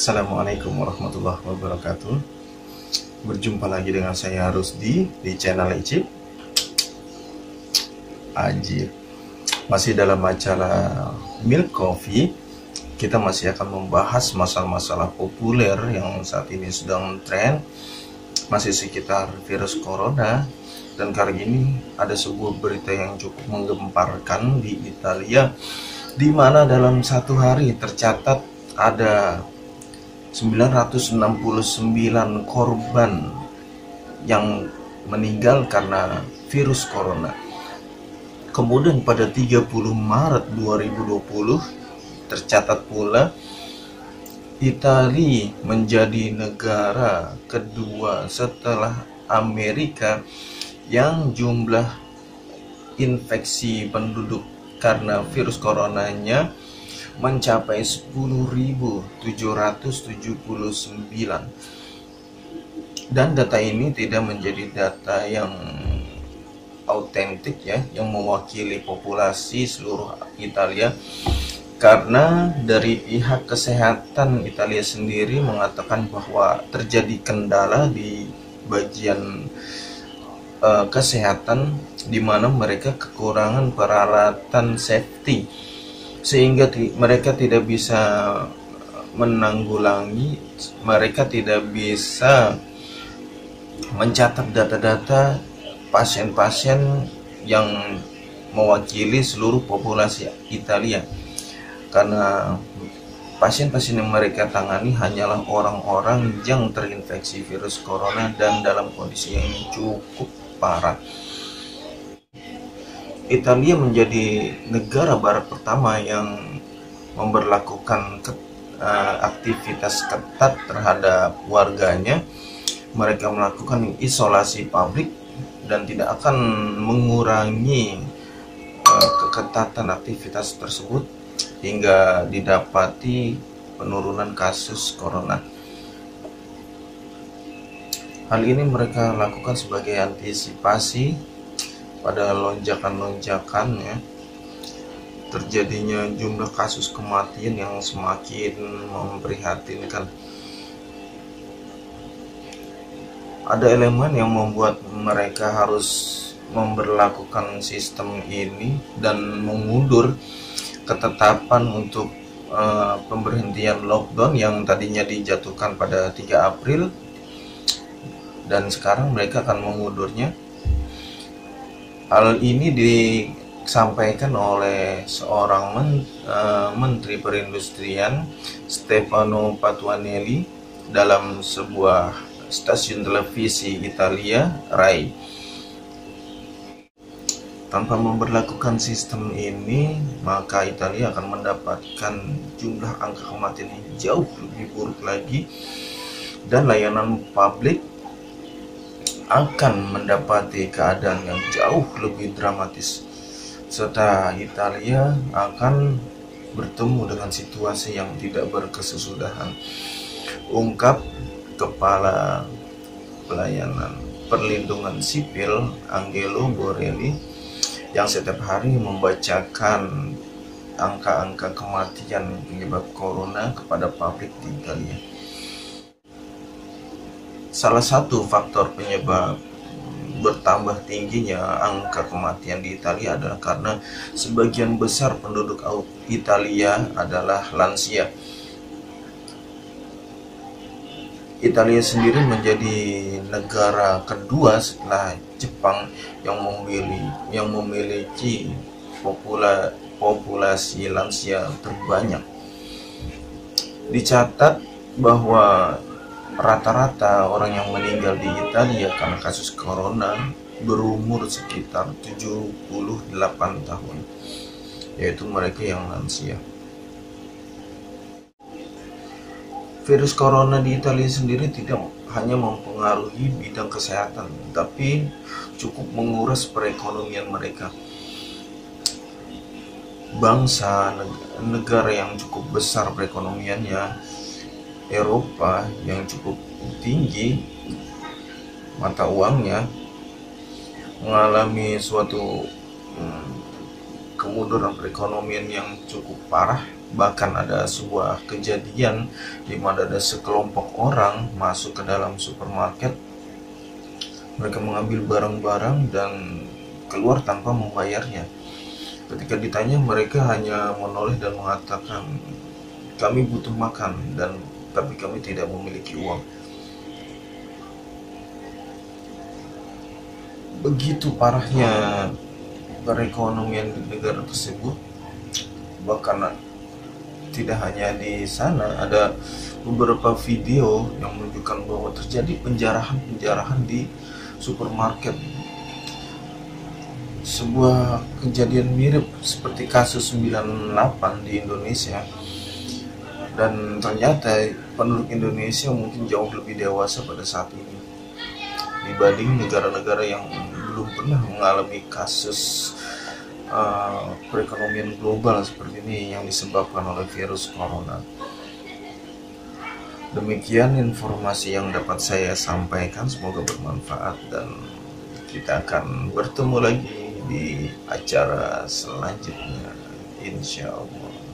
Assalamualaikum warahmatullahi wabarakatuh. Berjumpa lagi dengan saya Rusdi di channel Icip Ajib. Masih dalam acara Milk Coffee, kita masih akan membahas masalah-masalah populer yang saat ini sedang tren, masih sekitar virus corona. Dan kali ini ada sebuah berita yang cukup menggemparkan di Italia, di mana dalam satu hari tercatat ada 969 korban yang meninggal karena virus corona. Kemudian pada 30 Maret 2020 tercatat pula Italia menjadi negara kedua setelah Amerika yang jumlah infeksi penduduk karena virus coronanya mencapai 10.779, dan data ini tidak menjadi data yang autentik ya, yang mewakili populasi seluruh Italia, karena dari pihak kesehatan Italia sendiri mengatakan bahwa terjadi kendala di bagian kesehatan, di mana mereka kekurangan peralatan safety sehingga mereka tidak bisa menanggulangi, mereka tidak bisa mencatat data-data pasien-pasien yang mewakili seluruh populasi Italia, karena pasien-pasien yang mereka tangani hanyalah orang-orang yang terinfeksi virus corona dan dalam kondisi yang cukup parah. Italia menjadi negara barat pertama yang memberlakukan aktivitas ketat terhadap warganya. Mereka melakukan isolasi publik dan tidak akan mengurangi keketatan aktivitas tersebut hingga didapati penurunan kasus corona. Hal ini mereka lakukan sebagai antisipasi pada lonjakan-lonjakan ya, terjadinya jumlah kasus kematian yang semakin memprihatinkan. Ada elemen yang membuat mereka harus memberlakukan sistem ini dan mengundur ketetapan untuk pemberhentian lockdown yang tadinya dijatuhkan pada 3 April, dan sekarang mereka akan mengundurnya. Hal ini disampaikan oleh seorang Menteri Perindustrian, Stefano Patuanelli, dalam sebuah stasiun televisi Italia, RAI. Tanpa memberlakukan sistem ini, maka Italia akan mendapatkan jumlah angka kematian yang jauh lebih buruk lagi, dan layanan publik akan mendapati keadaan yang jauh lebih dramatis, serta Italia akan bertemu dengan situasi yang tidak berkesudahan, ungkap Kepala Pelayanan Perlindungan Sipil Angelo Borelli, yang setiap hari membacakan angka-angka kematian penyebab corona kepada publik di Italia. Salah satu faktor penyebab bertambah tingginya angka kematian di Italia adalah karena sebagian besar penduduk Italia adalah lansia. Italia sendiri menjadi negara kedua setelah Jepang yang memiliki populasi lansia terbanyak. Dicatat bahwa rata-rata orang yang meninggal di Italia karena kasus corona berumur sekitar 78 tahun, yaitu mereka yang lansia. Virus corona di Italia sendiri tidak hanya mempengaruhi bidang kesehatan, tapi cukup menguras perekonomian mereka. Bangsa negara yang cukup besar perekonomiannya, Eropa yang cukup tinggi mata uangnya, mengalami suatu kemunduran perekonomian yang cukup parah Bahkan ada sebuah kejadian di mana ada sekelompok orang masuk ke dalam supermarket. Mereka mengambil barang-barang dan keluar tanpa membayarnya. Ketika ditanya, mereka hanya menoleh dan mengatakan, kami butuh makan, tapi kami tidak memiliki uang. Begitu parahnya perekonomian di negara tersebut. Bahkan tidak hanya di sana, ada beberapa video yang menunjukkan bahwa terjadi penjarahan di supermarket. Sebuah kejadian mirip seperti kasus 98 di Indonesia. Dan ternyata penduduk Indonesia mungkin jauh lebih dewasa pada saat ini dibanding negara-negara yang belum pernah mengalami kasus perekonomian global seperti ini yang disebabkan oleh virus corona. Demikian informasi yang dapat saya sampaikan, semoga bermanfaat dan kita akan bertemu lagi di acara selanjutnya, insya Allah.